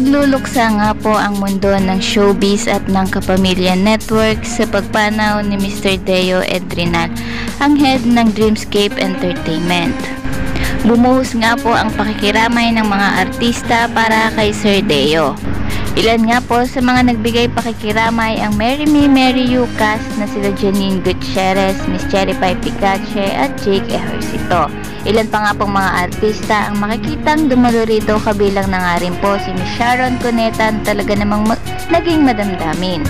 Nagluluksa nga po ang mundo ng showbiz at ng Kapamilya Network sa pagpanaw ni Mr. Deo Edrinal, ang head ng Dreamscape Entertainment. Bumuhos nga po ang pakikiramay ng mga artista para kay Sir Deo. Ilan nga po sa mga nagbigay pakikiramay ang Marry Me, Marry You cast na sila Janine Gutierrez, Miss Cherry Pie Picache at Jake Ejercito. Ilan pa nga pong mga artista ang makikitang dumalo rito, kabilang na nga rin po si Miss Sharon Cuneta na talaga namang naging madamdamin.